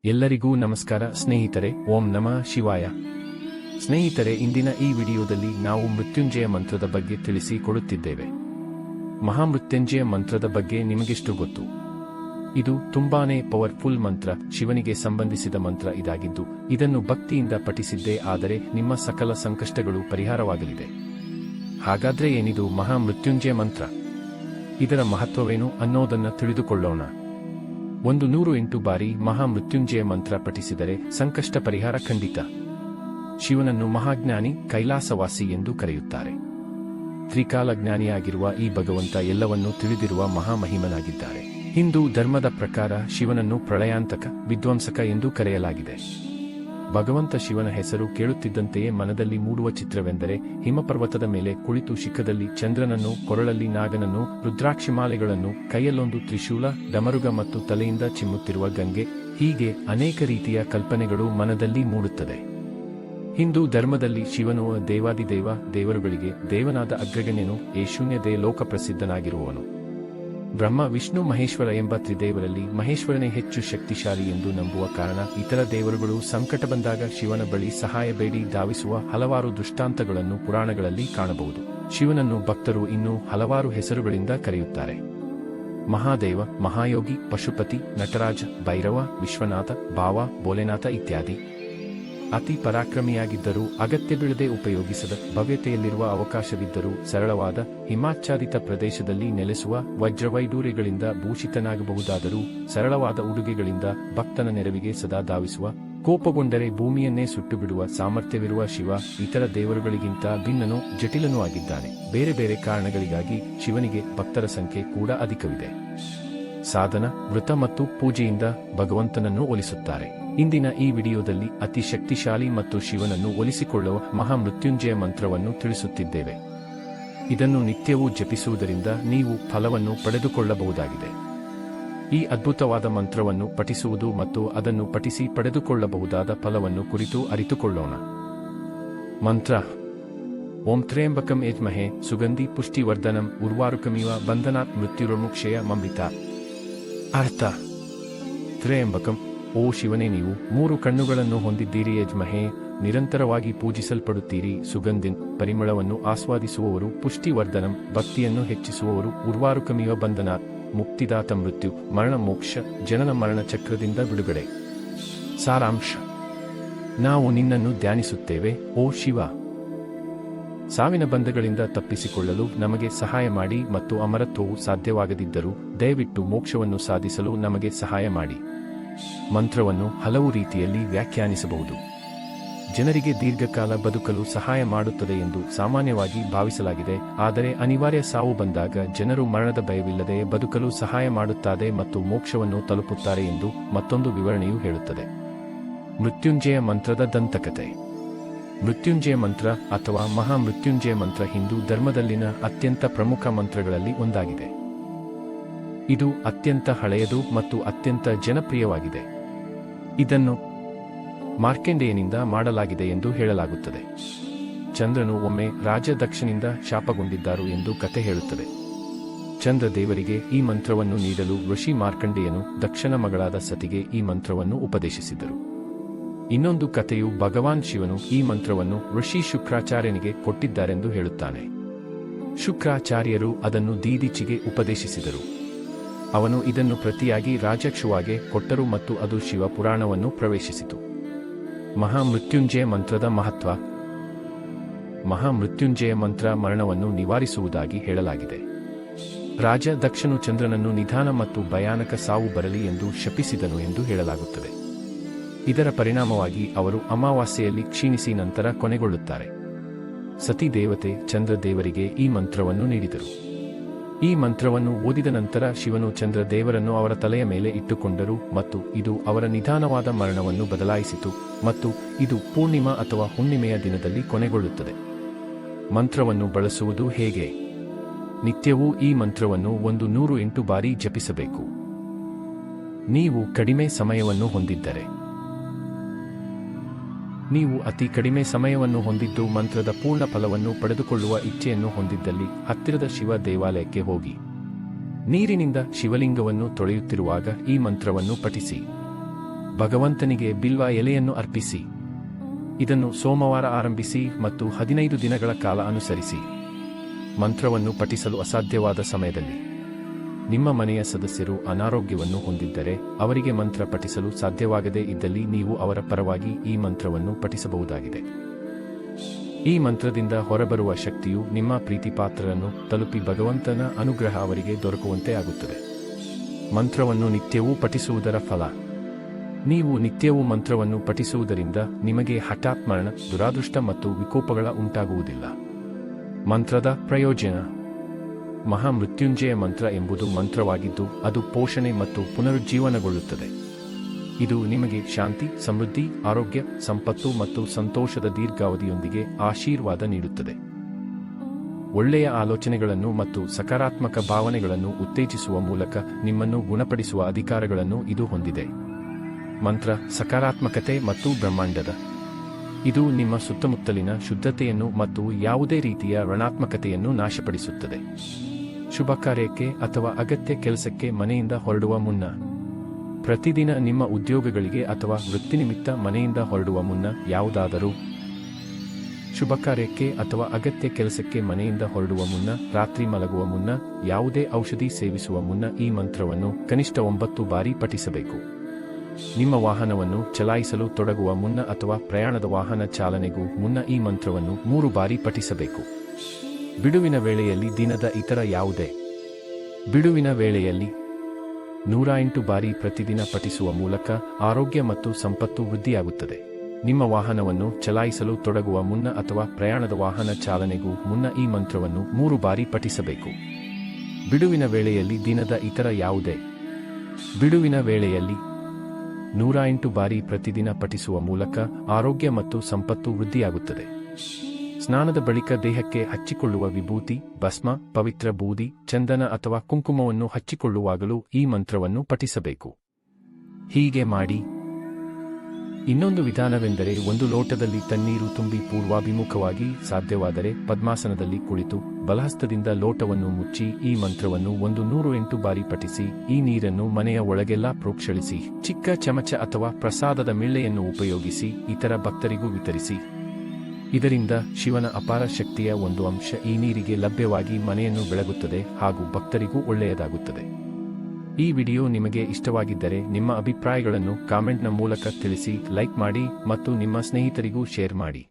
ಎಲ್ಲರಿಗೂ ನಮಸ್ಕಾರ ಸ್ನೇಹಿತರೆ. ಓಂ ನಮಃ ಶಿವಾಯ. ಸ್ನೇಹಿತರೆ, ಇಂದಿನ ಈ ವಿಡಿಯೋದಲ್ಲಿ ನಾವು ಮೃತ್ಯುಂಜಯ ಮಂತ್ರದ ಬಗ್ಗೆ ತಿಳಿಸಿ ಕೊಡುತ್ತಿದ್ದೇವೆ. ಮಹಾಮೃತ್ಯುಂಜಯ ಮಂತ್ರದ ಬಗ್ಗೆ ನಿಮಗೆಷ್ಟು ಗೊತ್ತು? ಇದು ತುಂಬಾನೇ ಪವರ್ಫುಲ್ ಮಂತ್ರ. ಶಿವನಿಗೆ ಸಂಬಂಧಿಸಿದ ಮಂತ್ರ ಇದಾಗಿದ್ದು, ಇದನ್ನು ಭಕ್ತಿಯಿಂದ ಪಠಿಸಿದ್ದೇ ಆದರೆ ನಿಮ್ಮ ಸಕಲ ಸಂಕಷ್ಟಗಳು ಪರಿಹಾರವಾಗಲಿದೆ. ಹಾಗಾದ್ರೆ ಏನಿದು ಮಹಾಮೃತ್ಯುಂಜಯ ಮಂತ್ರ? ಇದರ ಮಹತ್ವವೇನು ಅನ್ನೋದನ್ನ ತಿಳಿದುಕೊಳ್ಳೋಣ. 108 ಬಾರಿ ಮಹಾಮೃತ್ಯುಂಜಯ ಮಂತ್ರ ಪಠಿಸಿದರೆ ಸಂಕಷ್ಟ ಪರಿಹಾರ ಖಂಡಿತ. ಶಿವನನ್ನು ಮಹಾಜ್ಞಾನಿ, ಕೈಲಾಸವಾಸಿ ಎಂದು ಕರೆಯುತ್ತಾರೆ. ತ್ರಿಕಾಲಜ್ಞಾನಿಯಾಗಿರುವ ಈ ಭಗವಂತ ಎಲ್ಲವನ್ನೂ ತಿಳಿದಿರುವ ಮಹಾಮಹಿಮನಾಗಿದ್ದಾರೆ. ಹಿಂದೂ ಧರ್ಮದ ಪ್ರಕಾರ ಶಿವನನ್ನು ಪ್ರಳಯಾಂತಕ, ವಿಧ್ವಂಸಕ ಎಂದು ಕರೆಯಲಾಗಿದೆ. ಭಗವಂತ ಶಿವನ ಹೆಸರು ಕೇಳುತ್ತಿದ್ದಂತೆಯೇ ಮನದಲ್ಲಿ ಮೂಡುವ ಚಿತ್ರವೆಂದರೆ ಹಿಮಪರ್ವತದ ಮೇಲೆ ಕುಳಿತು ಶಿಖದಲ್ಲಿ ಚಂದ್ರನನ್ನು, ಕೊರಳಲ್ಲಿ ನಾಗನನ್ನು, ರುದ್ರಾಕ್ಷಿಮಾಲೆಗಳನ್ನು, ಕೈಯಲ್ಲೊಂದು ತ್ರಿಶೂಲ, ಡಮರುಗ ಮತ್ತು ತಲೆಯಿಂದ ಚಿಮ್ಮುತ್ತಿರುವ ಗಂಗೆ. ಹೀಗೆ ಅನೇಕ ರೀತಿಯ ಕಲ್ಪನೆಗಳು ಮನದಲ್ಲಿ ಮೂಡುತ್ತದೆ. ಹಿಂದೂ ಧರ್ಮದಲ್ಲಿ ಶಿವನು ದೇವಾದಿದೇವ, ದೇವರುಗಳಿಗೆ ದೇವನಾದ ಅಗ್ರಗಣ್ಯನು, ಏಶೂನ್ಯದೇ ಲೋಕಪ್ರಸಿದ್ಧನಾಗಿರುವವನು. ಬ್ರಹ್ಮ, ವಿಷ್ಣು, ಮಹೇಶ್ವರ ಎಂಬ ತ್ರಿದೇವರಲ್ಲಿ ಮಹೇಶ್ವರನೇ ಹೆಚ್ಚು ಶಕ್ತಿಶಾಲಿ ಎಂದು ನಂಬುವ ಕಾರಣ ಇತರ ದೇವರುಗಳು ಸಂಕಟ ಬಂದಾಗ ಶಿವನ ಬಳಿ ಸಹಾಯ ಬೇಡಿ ಧಾವಿಸುವ ಹಲವಾರು ದೃಷ್ಟಾಂತಗಳನ್ನು ಪುರಾಣಗಳಲ್ಲಿ ಕಾಣಬಹುದು. ಶಿವನನ್ನು ಭಕ್ತರು ಇನ್ನೂ ಹಲವಾರು ಹೆಸರುಗಳಿಂದ ಕರೆಯುತ್ತಾರೆ. ಮಹಾದೇವ, ಮಹಾಯೋಗಿ, ಪಶುಪತಿ, ನಟರಾಜ, ಭೈರವ, ವಿಶ್ವನಾಥ, ಭಾವ, ಭೋಲೆನಾಥ ಇತ್ಯಾದಿ. ಅತಿ ಪರಾಕ್ರಮಿಯಾಗಿದ್ದರೂ ಅಗತ್ಯ ಬೀಳದೆ ಉಪಯೋಗಿಸದ, ಭವ್ಯತೆಯಲ್ಲಿರುವ ಅವಕಾಶವಿದ್ದರೂ ಸರಳವಾದ ಹಿಮಾಚ್ಛಾದಿತ ಪ್ರದೇಶದಲ್ಲಿ ನೆಲೆಸುವ, ವಜ್ರವೈಡೂರ್ಯಗಳಿಂದ ಭೂಷಿತನಾಗಬಹುದಾದರೂ ಸರಳವಾದ ಉಡುಗೆಗಳಿಂದ ಭಕ್ತನ ನೆರವಿಗೆ ಸದಾ ಧಾವಿಸುವ, ಕೋಪಗೊಂಡರೆ ಭೂಮಿಯನ್ನೇ ಸುಟ್ಟುಬಿಡುವ ಸಾಮರ್ಥ್ಯವಿರುವ ಶಿವ ಇತರ ದೇವರುಗಳಿಗಿಂತ ಭಿನ್ನನೂ ಜಟಿಲನೂ ಆಗಿದ್ದಾನೆ. ಬೇರೆ ಬೇರೆ ಕಾರಣಗಳಿಗಾಗಿ ಶಿವನಿಗೆ ಭಕ್ತರ ಸಂಖ್ಯೆ ಕೂಡ ಅಧಿಕವಿದೆ. ಸಾಧನ, ವೃತ ಮತ್ತು ಪೂಜೆಯಿಂದ ಭಗವಂತನನ್ನು ಒಲಿಸುತ್ತಾರೆ. ಇಂದಿನ ಈ ವಿಡಿಯೋದಲ್ಲಿ ಅತಿ ಶಕ್ತಿಶಾಲಿ ಮತ್ತು ಶಿವನನ್ನು ಒಲಿಸಿಕೊಳ್ಳುವ ಮಹಾಮೃತ್ಯುಂಜಯ ಮಂತ್ರವನ್ನು ತಿಳಿಸುತ್ತಿದ್ದೇವೆ. ಇದನ್ನು ನಿತ್ಯವೂ ಜಪಿಸುವುದರಿಂದ ನೀವು ಫಲವನ್ನು ಪಡೆದುಕೊಳ್ಳಬಹುದಾಗಿದೆ. ಈ ಅದ್ಭುತವಾದ ಮಂತ್ರವನ್ನು ಪಠಿಸುವುದು ಮತ್ತು ಅದನ್ನು ಪಠಿಸಿ ಪಡೆದುಕೊಳ್ಳಬಹುದಾದ ಫಲವನ್ನು ಕುರಿತು ಅರಿತುಕೊಳ್ಳೋಣ. ಮಂತ್ರ: ಓಂ ತ್ರ್ಯಂಬಕಂ ಯಜ್ಮಹೇ ಸುಗಂಧಿ ಪುಷ್ಟಿವರ್ಧನಂ ಉರ್ವಾರುಕಮಿವ ಬಂಧನಾತ್ ಮೃತ್ಯುರ್ಮುಕ್ಷಯ ಮಮೃತ. ಅರ್ಥ: ತ್ರ್ಯಂಬಕಂ, ಓ ಶಿವನೇ, ನೀವು 3 ಕಣ್ಣುಗಳನ್ನು ಹೊಂದಿದ್ದೀರಿ. ಯಜ್ಮಹೇ, ನಿರಂತರವಾಗಿ ಪೂಜಿಸಲ್ಪಡುತ್ತೀರಿ. ಸುಗಂಧಿನ್, ಪರಿಮಳವನ್ನು ಆಸ್ವಾದಿಸುವವರು. ಪುಷ್ಟಿವರ್ಧನಂ, ಭಕ್ತಿಯನ್ನು ಹೆಚ್ಚಿಸುವವರು. ಉರ್ವಾರುಕಮಿವ ಬಂಧನಾತ್, ಮುಕ್ತಿದಾತ, ಮೃತ್ಯು, ಮರಣ, ಮೋಕ್ಷ, ಜನನ ಮರಣ ಚಕ್ರದಿಂದ ಬಿಡುಗಡೆ. ಸಾರಾಂಶ: ನಾವು ನಿನ್ನನ್ನು ಧ್ಯಾನಿಸುತ್ತೇವೆ, ಓ ಶಿವ. ಸಾವಿನ ಬಂಧಗಳಿಂದ ತಪ್ಪಿಸಿಕೊಳ್ಳಲು ನಮಗೆ ಸಹಾಯ ಮಾಡಿ ಮತ್ತು ಅಮರತ್ವವು ಸಾಧ್ಯವಾಗದಿದ್ದರೂ ದಯವಿಟ್ಟು ಮೋಕ್ಷವನ್ನು ಸಾಧಿಸಲು ನಮಗೆ ಸಹಾಯ ಮಾಡಿ. ಮಂತ್ರವನ್ನು ಹಲವು ರೀತಿಯಲ್ಲಿ ವ್ಯಾಖ್ಯಾನಿಸಬಹುದು. ಜನರಿಗೆ ದೀರ್ಘಕಾಲ ಬದುಕಲು ಸಹಾಯ ಮಾಡುತ್ತದೆ ಎಂದು ಸಾಮಾನ್ಯವಾಗಿ ಭಾವಿಸಲಾಗಿದೆ. ಆದರೆ ಅನಿವಾರ್ಯ ಸಾವು ಬಂದಾಗ ಜನರು ಮರಣದ ಭಯವಿಲ್ಲದೆ ಬದುಕಲು ಸಹಾಯ ಮಾಡುತ್ತದೆ ಮತ್ತು ಮೋಕ್ಷವನ್ನು ತಲುಪುತ್ತಾರೆ ಎಂದು ಮತ್ತೊಂದು ವಿವರಣೆಯು ಹೇಳುತ್ತದೆ. ಮೃತ್ಯುಂಜಯ ಮಂತ್ರದ ದಂತಕತೆ. ಮೃತ್ಯುಂಜಯ ಮಂತ್ರ ಅಥವಾ ಮಹಾಮೃತ್ಯುಂಜಯ ಮಂತ್ರ ಹಿಂದೂ ಧರ್ಮದಲ್ಲಿನ ಅತ್ಯಂತ ಪ್ರಮುಖ ಮಂತ್ರಗಳಲ್ಲಿ ಒಂದಾಗಿದೆ. ಇದು ಅತ್ಯಂತ ಹಳೆಯದು ಮತ್ತು ಅತ್ಯಂತ ಜನಪ್ರಿಯವಾಗಿದೆ. ಇದನ್ನು ಮಾರ್ಕೆಂಡೇಯನಿಂದ ಮಾಡಲಾಗಿದೆ ಎಂದು ಹೇಳಲಾಗುತ್ತದೆ. ಚಂದ್ರನು ಒಮ್ಮೆ ರಾಜ ದಕ್ಷನಿಂದ ಶಾಪಗೊಂಡಿದ್ದರು ಎಂದು ಕತೆ ಹೇಳುತ್ತದೆ. ಚಂದ್ರ ದೇವರಿಗೆ ಈ ಮಂತ್ರವನ್ನು ನೀಡಲು ಋಷಿ ಮಾರ್ಕಂಡೇಯನು ದಕ್ಷನ ಮಗಳಾದ ಸತಿಗೆ ಈ ಮಂತ್ರವನ್ನು ಉಪದೇಶಿಸಿದರು. ಇನ್ನೊಂದು ಕಥೆಯು ಭಗವಾನ್ ಶಿವನು ಈ ಮಂತ್ರವನ್ನು ಋಷಿ ಶುಕ್ರಾಚಾರ್ಯನಿಗೆ ಕೊಟ್ಟಿದ್ದಾರೆಂದು ಹೇಳುತ್ತಾನೆ. ಶುಕ್ರಾಚಾರ್ಯರು ಅದನ್ನು ದೀದಿಚಿಗೆ ಉಪದೇಶಿಸಿದರು. ಅವನು ಇದನ್ನು ಪ್ರತಿಯಾಗಿ ರಾಜಕ್ಷುವಾಗೆ ಕೊಟ್ಟರು ಮತ್ತು ಅದು ಶಿವ ಪುರಾಣವನ್ನು ಪ್ರವೇಶಿಸಿತು. ಮಹಾಮೃತ್ಯುಂಜಯ ಮಂತ್ರದ ಮಹತ್ವ. ಮಹಾಮೃತ್ಯುಂಜಯ ಮಂತ್ರ ಮರಣವನ್ನು ನಿವಾರಿಸುವುದಾಗಿ ಹೇಳಲಾಗಿದೆ. ರಾಜ ದಕ್ಷನು ಚಂದ್ರನನ್ನು ನಿಧಾನ ಮತ್ತು ಭಯಾನಕ ಸಾವು ಬರಲಿ ಎಂದು ಶಪಿಸಿದನು ಎಂದು ಹೇಳಲಾಗುತ್ತದೆ. ಇದರ ಪರಿಣಾಮವಾಗಿ ಅವರು ಅಮಾವಾಸ್ಯೆಯಲ್ಲಿ ಕ್ಷೀಣಿಸಿ ನಂತರ ಕೊನೆಗೊಳ್ಳುತ್ತಾರೆ. ಸತಿ ದೇವತೆ ಚಂದ್ರ ದೇವರಿಗೆ ಈ ಮಂತ್ರವನ್ನು ನೀಡಿದರು. ಈ ಮಂತ್ರವನ್ನು ಓದಿದ ನಂತರ ಶಿವನು ಚಂದ್ರ ದೇವರನ್ನು ಅವರ ತಲೆಯ ಮೇಲೆ ಇಟ್ಟುಕೊಂಡರು ಮತ್ತು ಇದು ಅವರ ನಿಧಾನವಾದ ಮರಣವನ್ನು ಬದಲಾಯಿಸಿತು ಮತ್ತು ಇದು ಪೂರ್ಣಿಮಾ ಅಥವಾ ಹುಣ್ಣಿಮೆಯ ದಿನದಲ್ಲಿ ಕೊನೆಗೊಳ್ಳುತ್ತದೆ. ಮಂತ್ರವನ್ನು ಬಳಸುವುದು ಹೇಗೆ? ನಿತ್ಯವೂ ಈ ಮಂತ್ರವನ್ನು 108 ಬಾರಿ ಜಪಿಸಬೇಕು. ನೀವು ಕಡಿಮೆ ಸಮಯವನ್ನು ಹೊಂದಿದ್ದರೆ, ನೀವು ಅತಿ ಕಡಿಮೆ ಸಮಯವನ್ನು ಹೊಂದಿದ್ದು ಮಂತ್ರದ ಪೂರ್ಣ ಫಲವನ್ನು ಪಡೆದುಕೊಳ್ಳುವ ಇಚ್ಛೆಯನ್ನು ಹೊಂದಿದ್ದಲ್ಲಿ ಹತ್ತಿರದ ಶಿವ ದೇವಾಲಯಕ್ಕೆ ಹೋಗಿ ನೀರಿನಿಂದ ಶಿವಲಿಂಗವನ್ನು ತೊಳೆಯುತ್ತಿರುವಾಗ ಈ ಮಂತ್ರವನ್ನು ಪಠಿಸಿ. ಭಗವಂತನಿಗೆ ಬಿಲ್ವ ಎಲೆಯನ್ನು ಅರ್ಪಿಸಿ. ಇದನ್ನು ಸೋಮವಾರ ಆರಂಭಿಸಿ ಮತ್ತು 15 ದಿನಗಳ ಕಾಲ ಅನುಸರಿಸಿ. ಮಂತ್ರವನ್ನು ಪಠಿಸಲು ಅಸಾಧ್ಯವಾದ ಸಮಯದಲ್ಲಿ ನಿಮ್ಮ ಮನೆಯ ಸದಸ್ಯರು ಅನಾರೋಗ್ಯವನ್ನು ಹೊಂದಿದ್ದರೆ ಅವರಿಗೆ ಮಂತ್ರ ಪಠಿಸಲು ಸಾಧ್ಯವಾಗದೇ ಇದ್ದಲ್ಲಿ ನೀವು ಅವರ ಪರವಾಗಿ ಈ ಮಂತ್ರವನ್ನು ಪಠಿಸಬಹುದಾಗಿದೆ. ಈ ಮಂತ್ರದಿಂದ ಹೊರಬರುವ ಶಕ್ತಿಯು ನಿಮ್ಮ ಪ್ರೀತಿಪಾತ್ರರನ್ನು ತಲುಪಿ ಭಗವಂತನ ಅನುಗ್ರಹ ಅವರಿಗೆ ದೊರಕುವಂತೆ ಆಗುತ್ತದೆ. ಮಂತ್ರವನ್ನು ನಿತ್ಯವೂ ಪಠಿಸುವುದರ ಫಲ. ನೀವು ನಿತ್ಯವೂ ಮಂತ್ರವನ್ನು ಪಠಿಸುವುದರಿಂದ ನಿಮಗೆ ಹಠಾತ್ ಮರಣ, ದುರಾದೃಷ್ಟ ಮತ್ತು ವಿಕೋಪಗಳ ಉಂಟಾಗುವುದಿಲ್ಲ. ಮಂತ್ರದ ಪ್ರಯೋಜನ. ಮಹಾಮೃತ್ಯುಂಜಯ ಮಂತ್ರ ಎಂಬುದು ಮಂತ್ರವಾಗಿದ್ದು ಅದು ಪೋಷಣೆ ಮತ್ತು ಪುನರುಜ್ಜೀವನಗೊಳ್ಳುತ್ತದೆ. ಇದು ನಿಮಗೆ ಶಾಂತಿ, ಸಮೃದ್ಧಿ, ಆರೋಗ್ಯ, ಸಂಪತ್ತು ಮತ್ತು ಸಂತೋಷದ ದೀರ್ಘಾವಧಿಯೊಂದಿಗೆ ಆಶೀರ್ವಾದ ನೀಡುತ್ತದೆ. ಒಳ್ಳೆಯ ಆಲೋಚನೆಗಳನ್ನು ಮತ್ತು ಸಕಾರಾತ್ಮಕ ಭಾವನೆಗಳನ್ನು ಉತ್ತೇಜಿಸುವ ಮೂಲಕ ನಿಮ್ಮನ್ನು ಗುಣಪಡಿಸುವ ಅಧಿಕಾರಗಳನ್ನು ಇದು ಹೊಂದಿದೆ. ಮಂತ್ರ ಸಕಾರಾತ್ಮಕತೆ ಮತ್ತು ಬ್ರಹ್ಮಾಂಡದ. ಇದು ನಿಮ್ಮ ಸುತ್ತಮುತ್ತಲಿನ ಶುದ್ಧತೆಯನ್ನು ಮತ್ತು ಯಾವುದೇ ರೀತಿಯ ಋಣಾತ್ಮಕತೆಯನ್ನು ನಾಶಪಡಿಸುತ್ತದೆ. ಶುಭ ಕಾರ್ಯಕ್ಕೆ ಅಥವಾ ಅಗತ್ಯ ಕೆಲಸಕ್ಕೆ ಮನೆಯಿಂದ ಹೊರಡುವ ಮುನ್ನ. ಪ್ರತಿದಿನ ನಿಮ್ಮ ಉದ್ಯೋಗಗಳಿಗೆ ಅಥವಾ ವೃತ್ತಿನಿಮಿತ್ತ ಮನೆಯಿಂದ ಹೊರಡುವ ಮುನ್ನ ಯಾವುದಾದರೂ ಶುಭ ಕಾರ್ಯಕ್ಕೆ ಅಥವಾ ಅಗತ್ಯ ಕೆಲಸಕ್ಕೆ ಮನೆಯಿಂದ ಹೊರಡುವ ಮುನ್ನ, ರಾತ್ರಿ ಮಲಗುವ ಮುನ್ನ, ಯಾವುದೇ ಔಷಧಿ ಸೇವಿಸುವ ಮುನ್ನ ಈ ಮಂತ್ರವನ್ನು ಕನಿಷ್ಠ 9 ಬಾರಿ ಪಠಿಸಬೇಕು. ನಿಮ್ಮ ವಾಹನವನ್ನು ಚಲಾಯಿಸಲು ತೊಡಗುವ ಮುನ್ನ ಅಥವಾ ಪ್ರಯಾಣದ ವಾಹನ ಚಾಲನೆಗೂ ಮುನ್ನ ಈ ಮಂತ್ರವನ್ನು 3 ಬಾರಿ ಪಠಿಸಬೇಕು. ಬಿಡುವಿನ ವೇಳೆಯಲ್ಲಿ ದಿನದ ಇತರ ಯಾವುದೇ ಬಿಡುವಿನ ವೇಳೆಯಲ್ಲಿ 108 ಬಾರಿ ಪ್ರತಿದಿನ ಪಠಿಸುವ ಮೂಲಕ ಆರೋಗ್ಯ ಮತ್ತು ಸಂಪತ್ತು ವೃದ್ಧಿಯಾಗುತ್ತದೆ. ನಿಮ್ಮ ವಾಹನವನ್ನು ಚಲಾಯಿಸಲು ತೊಡಗುವ ಮುನ್ನ ಅಥವಾ ಪ್ರಯಾಣದ ವಾಹನ ಚಾಲನೆಗೂ ಮುನ್ನ ಈ ಮಂತ್ರವನ್ನು 3 ಬಾರಿ ಪಠಿಸಬೇಕು. ಬಿಡುವಿನ ವೇಳೆಯಲ್ಲಿ ದಿನದ ಇತರ ಯಾವುದೇ ಬಿಡುವಿನ ವೇಳೆಯಲ್ಲಿ 108 ಬಾರಿ ಪ್ರತಿದಿನ ಪಠಿಸುವ ಮೂಲಕ ಆರೋಗ್ಯ ಮತ್ತು ಸಂಪತ್ತು ವೃದ್ಧಿಯಾಗುತ್ತದೆ. ಸ್ನಾನದ ಬಳಿಕ ದೇಹಕ್ಕೆ ಹಚ್ಚಿಕೊಳ್ಳುವ ವಿಭೂತಿ, ಭಸ್ಮ, ಪವಿತ್ರ ಬೂದಿ, ಚಂದನ ಅಥವಾ ಕುಂಕುಮವನ್ನು ಹಚ್ಚಿಕೊಳ್ಳುವಾಗಲೂ ಈ ಮಂತ್ರವನ್ನು ಪಠಿಸಬೇಕು. ಹೀಗೆ ಮಾಡಿ. ಇನ್ನೊಂದು ವಿಧಾನವೆಂದರೆ ಒಂದು ಲೋಟದಲ್ಲಿ ತಣ್ಣೀರು ತುಂಬಿ ಪೂರ್ವಾಭಿಮುಖವಾಗಿ, ಸಾಧ್ಯವಾದರೆ ಪದ್ಮಾಸನದಲ್ಲಿ ಕುಳಿತು ಬಲಹಸ್ತದಿಂದ ಲೋಟವನ್ನು ಮುಚ್ಚಿ ಈ ಮಂತ್ರವನ್ನು 108 ಬಾರಿ ಪಠಿಸಿ ಈ ನೀರನ್ನು ಮನೆಯ ಒಳಗೆಲ್ಲ ಪ್ರೋಕ್ಷಳಿಸಿ ಚಿಕ್ಕ ಚಮಚ ಅಥವಾ ಪ್ರಸಾದದ ಮಿಳ್ಳೆಯನ್ನು ಉಪಯೋಗಿಸಿ ಇತರ ಭಕ್ತರಿಗೂ ವಿತರಿಸಿ. ಇದರಿಂದ ಶಿವನ ಅಪಾರ ಶಕ್ತಿಯ ಒಂದು ಅಂಶ ಈ ನೀರಿಗೆ ಲಭ್ಯವಾಗಿ ಮನೆಯನ್ನು ಬೆಳಗುತ್ತದೆ ಹಾಗೂ ಭಕ್ತರಿಗೂ ಒಳ್ಳೆಯದಾಗುತ್ತದೆ. ಈ ವಿಡಿಯೋ ನಿಮಗೆ ಇಷ್ಟವಾಗಿದ್ದರೆ ನಿಮ್ಮ ಅಭಿಪ್ರಾಯಗಳನ್ನು ಕಾಮೆಂಟ್ನ ಮೂಲಕ ತಿಳಿಸಿ, ಲೈಕ್ ಮಾಡಿ ಮತ್ತು ನಿಮ್ಮ ಸ್ನೇಹಿತರಿಗೂ ಶೇರ್ ಮಾಡಿ.